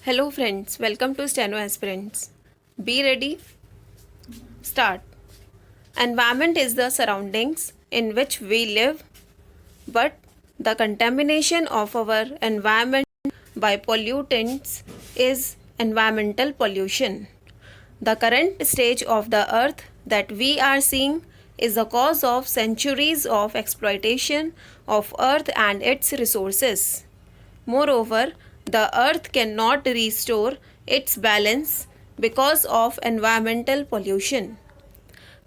Hello friends, welcome to Steno Aspirants. Be ready, start. Environment is the surroundings in which we live, but the contamination of our environment by pollutants is environmental pollution. The current stage of the earth that we are seeing is the cause of centuries of exploitation of earth and its resources. Moreover, the earth cannot restore its balance because of environmental pollution.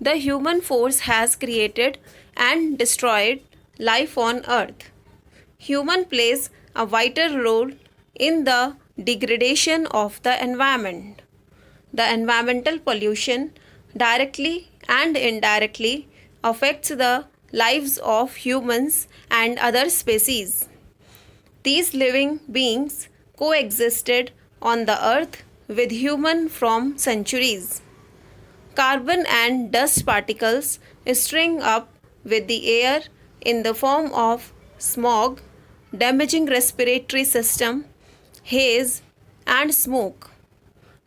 The human force has created and destroyed life on earth. Human plays a vital role in the degradation of the environment. The environmental pollution directly and indirectly affects the lives of humans and other species. These living beings coexisted on the earth with human from centuries. Carbon and dust particles string up with the air in the form of smog, damaging respiratory system, haze and smoke.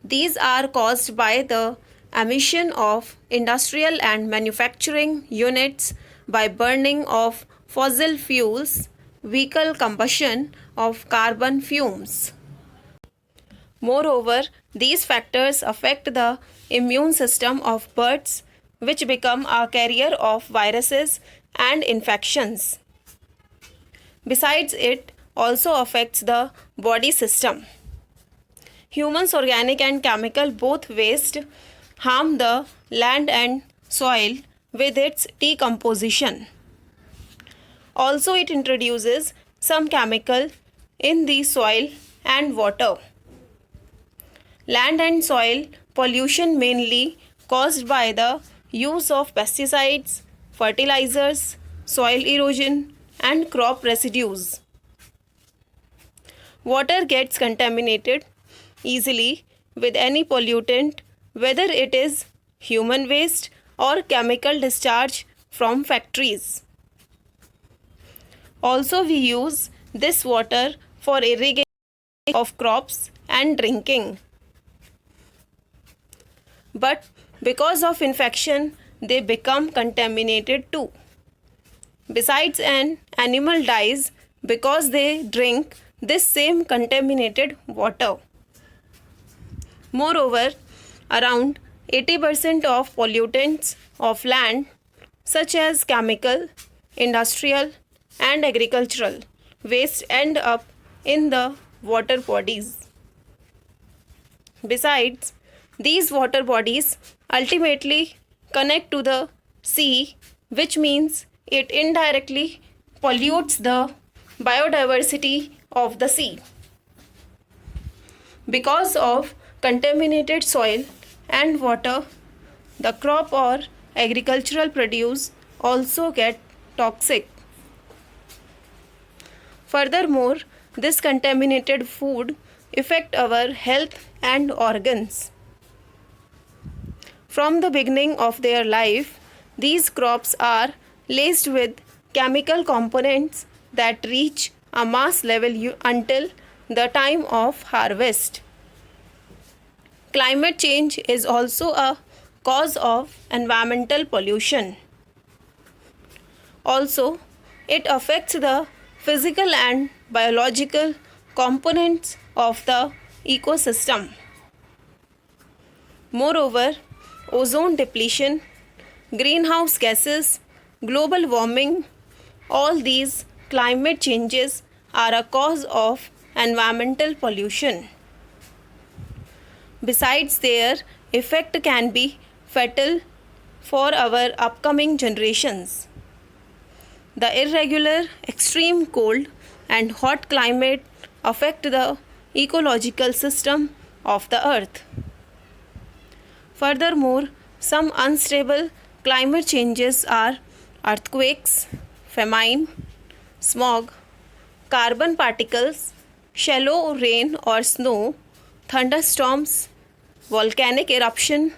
These are caused by the emission of industrial and manufacturing units by burning of fossil fuels, vehicle combustion of carbon fumes. Moreover, these factors affect the immune system of birds, which become a carrier of viruses and infections. Besides, it also affects the body system. Humans, organic and chemical, both waste harm the land and soil with its decomposition. Also, it introduces some chemical in the soil and water. Land and soil pollution mainly caused by the use of pesticides, fertilizers, soil erosion and crop residues. Water gets contaminated easily with any pollutant, whether it is human waste or chemical discharge from factories. Also, we use this water for irrigation of crops and drinking. But because of infection, they become contaminated too. Besides, an animal dies because they drink this same contaminated water. Moreover, around 80% of pollutants of land, such as chemical, industrial, and agricultural waste, end up in the water bodies. Besides, these water bodies ultimately connect to the sea, which means it indirectly pollutes the biodiversity of the sea. Because of contaminated soil and water, the crop or agricultural produce also get toxic. Furthermore, this contaminated food affect our health and organs. From the beginning of their life, these crops are laced with chemical components that reach a mass level until the time of harvest. Climate change is also a cause of environmental pollution. Also, it affects the physical and biological components of the ecosystem. Moreover, ozone depletion, greenhouse gases, global warming, all these climate changes are a cause of environmental pollution. Besides, their effect can be fatal for our upcoming generations. The irregular, extreme cold and hot climate affect the ecological system of the earth. Furthermore, some unstable climate changes are earthquakes, famine, smog, carbon particles, shallow rain or snow, thunderstorms, volcanic eruption,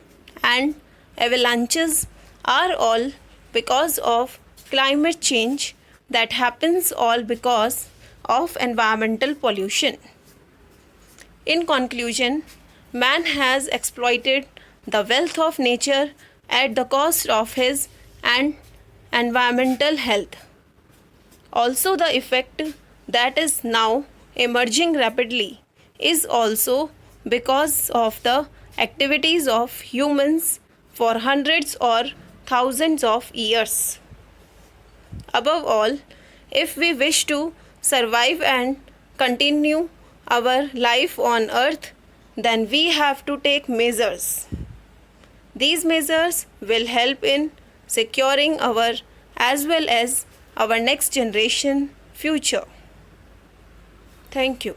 and avalanches are all because of climate change that happens all because of environmental pollution. In conclusion, man has exploited the wealth of nature at the cost of his and environmental health. Also, the effect that is now emerging rapidly is also because of the activities of humans for hundreds or thousands of years. Above all, if we wish to survive and continue our life on earth, then we have to take measures. These measures will help in securing our as well as our next generation future. Thank you.